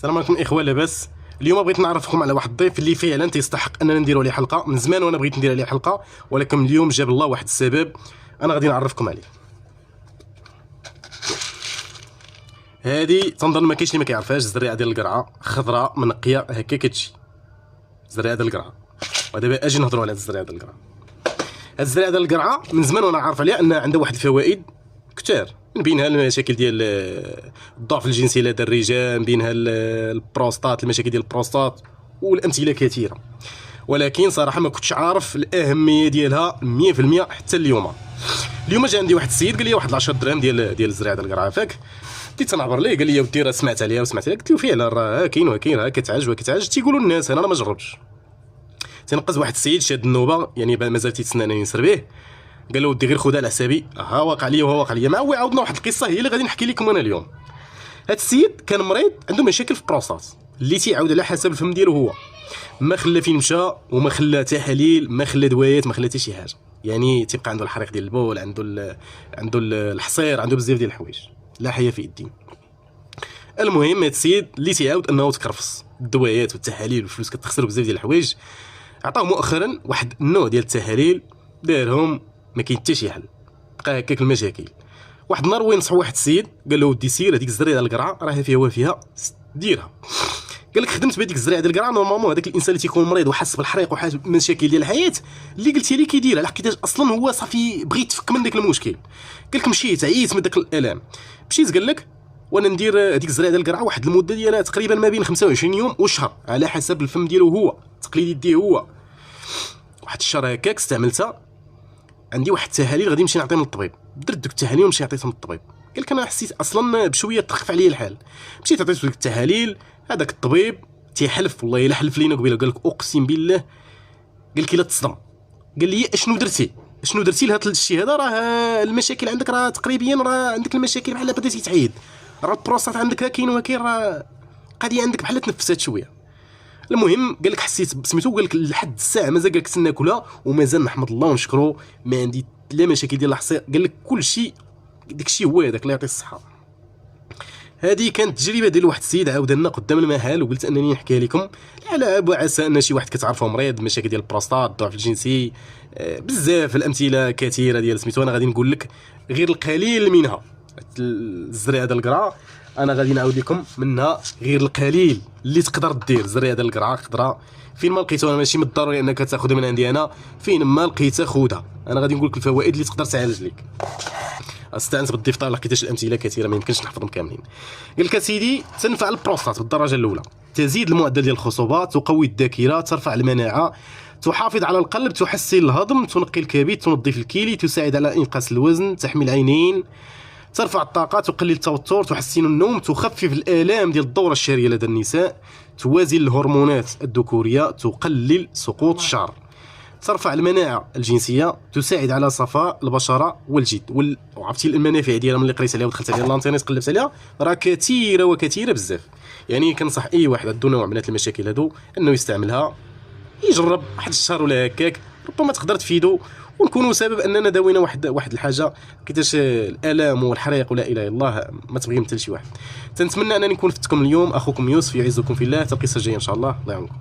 السلام عليكم الاخوه، لاباس؟ اليوم بغيت نعرفكم على واحد الضيف اللي فعلا تيستحق اننا نديروا عليه حلقه. من زمان وانا بغيت ندير عليه حلقه، ولكن اليوم جاب الله واحد السبب انا غادي نعرفكم عليه. هذه تنظن ما كاينش اللي ما كيعرفهاش، الزريعه ديال القرعه، خضراء منقيه هكا كتجي الزريعه ديال القرعه. ودابا اجي نهضروا على هذه الزريعه ديال القرعه. هذه الزريعه ديال القرعه من زمان وانا عارف عليها انها عندها واحد الفوائد كثار، من بينها المشاكل ديال الضعف الجنسي لدى الرجال، من بينها البروستات، المشاكل ديال البروستات والامثله كثيره. ولكن صراحه ما كنتش عارف الاهميه ديالها 100% حتى اليوم جا عندي واحد السيد قال لي واحد 10 درهم ديال الزريعه ديال القرعه. فاك بديت تنعبر ليه، قال لي ودي راه سمعت عليها قلت له فعلا راه كاين راه كتعالج تيقولوا الناس، انا ما جربتش. تنقز واحد السيد شاد النوبه، يعني مازال تيتسنى انني نسر به، قال له ودي غير خذها على حسابي، ها واقع ليا مع هو عاودنا واحد القصه هي اللي غادي نحكي لكم انا اليوم. هاد السيد كان مريض عنده مشاكل في البروستات اللي تيعاود على حسب الفم ديالو هو، ما خلى فين مشى وما خلى تحاليل، ما خلى دوايات، ما خلى حتى شي حاجه، يعني تيبقى عنده الحريق ديال البول، عنده الحصير، عنده بزاف ديال الحوايج، لا حياه في الدين. المهم هاد السيد اللي تيعاود انه تكرفص الدوايات والتحاليل والفلوس كتخسر بزاف ديال الحوايج، عطاه مؤخرا واحد النوع ديال التحاليل دارهم ما كاين حتى شي حل، بقى هكاك المشاكل. واحد النهار وين نصح واحد السيد قال له ودي سير هذيك الزريعه ديال القرعه راه فيها وافيها ديرها. قال لك خدمت بهذيك الزريعه ديال القرعه، نورمالمون هذاك الانسان اللي تيكون مريض وحاس بالحريق وحاس بمشاكل ديال الحياه اللي قلتي لي كيديرها، لحقيتاش اصلا هو صافي بغيت يتفك من داك المشكل. قال لك مشيت عييت من داك الالام، مشيت قال لك وانا ندير هذيك الزريعه ديال القرعه واحد المده ديالها تقريبا ما بين 25 يوم وشهر على حسب الفم ديالو هو التقليدي ديه هو. واحد الشهر هكاك استعملتها، عندي واحد التحاليل غادي نمشي نعطيهم للطبيب، درت دوك التحاليل ومشي عطيتهم للطبيب. قال لك انا حسيت اصلا بشويه تخف عليا الحال، مشيت عطيت دوك التحاليل، هذاك الطبيب تيحلف والله الا حلف لينا قبيله، قال لك اقسم بالله، قال لك الا تصدم، قال لي اشنو درتي لهذا الشيء هذا، راه المشاكل عندك راه تقريبا راه عندك المشاكل بحال بديتي تعيد، راه البروستات عندك كاين راه قضيه عندك بحال تنفسات شويه. المهم قال لك حسيت سميتو، قال لك لحد الساعه مازال قال لك كنت ناكلها ومازال نحمد الله ونشكرو، ما عندي لا مشاكل ديال الحصير، قال لك كل شيء داكشي هو هذاك، الله يعطيه الصحه. هذه كانت تجربه ديال واحد السيد عاود لنا قدام المحل، وقلت انني نحكيها لكم على عسى ان شي واحد كتعرفوا مريض مشاكل ديال البروستات، الضعف الجنسي، بزاف الامثله كثيره ديال سميتو. انا غادي نقول لك غير القليل منها. الزريعه ديال القرعه انا غادي نعاود لكم منها غير القليل اللي تقدر دير. الزريعه ديال القرعه خضراء، فين ما لقيتها، انا ماشي من الضروري انك تاخذها من عندي انا، فين ما لقيتها خذها، انا غادي نقول لك الفوائد اللي تقدر تعالج لك. استعنت بالضيف طال لقيتاش الامثله كثيره ما يمكنش نحفظهم كاملين. قال لك سيدي تنفع البروستات بالدرجه الاولى، تزيد المعدل ديال الخصوبات، تقوي الذاكره، ترفع المناعه، تحافظ على القلب، تحسن الهضم، تنقي الكبد، تنظف الكلى، تساعد على انقاص الوزن، تحمي العينين، ترفع الطاقه، تقلل التوتر، تحسن النوم، تخفف الالام ديال الدوره الشهريه لدى النساء، توازن الهرمونات الذكوريه، تقلل سقوط الشعر، ترفع المناعه الجنسيه، تساعد على صفاء البشره والجلد. وعرفتي المنافع ديالها ملي قريت عليها ودخلت عليها الانترنت قلبت عليها، راه كثيره بزاف. يعني كنصح اي واحد عنده نوع من المشاكل هادو انه يستعملها، يجرب واحد الشهر ولا هكاك، ربما تقدر تفيدو ونكونوا سبب اننا داوينا واحد الحاجه، حيتاش الالام والحريق ولا اله الا الله ما تبغي مثل شي واحد. تنتمنى انني نكون فتكم اليوم. اخوكم يوسف يعزكم في الله، تلقي الجايه ان شاء الله. الله يعاونكم.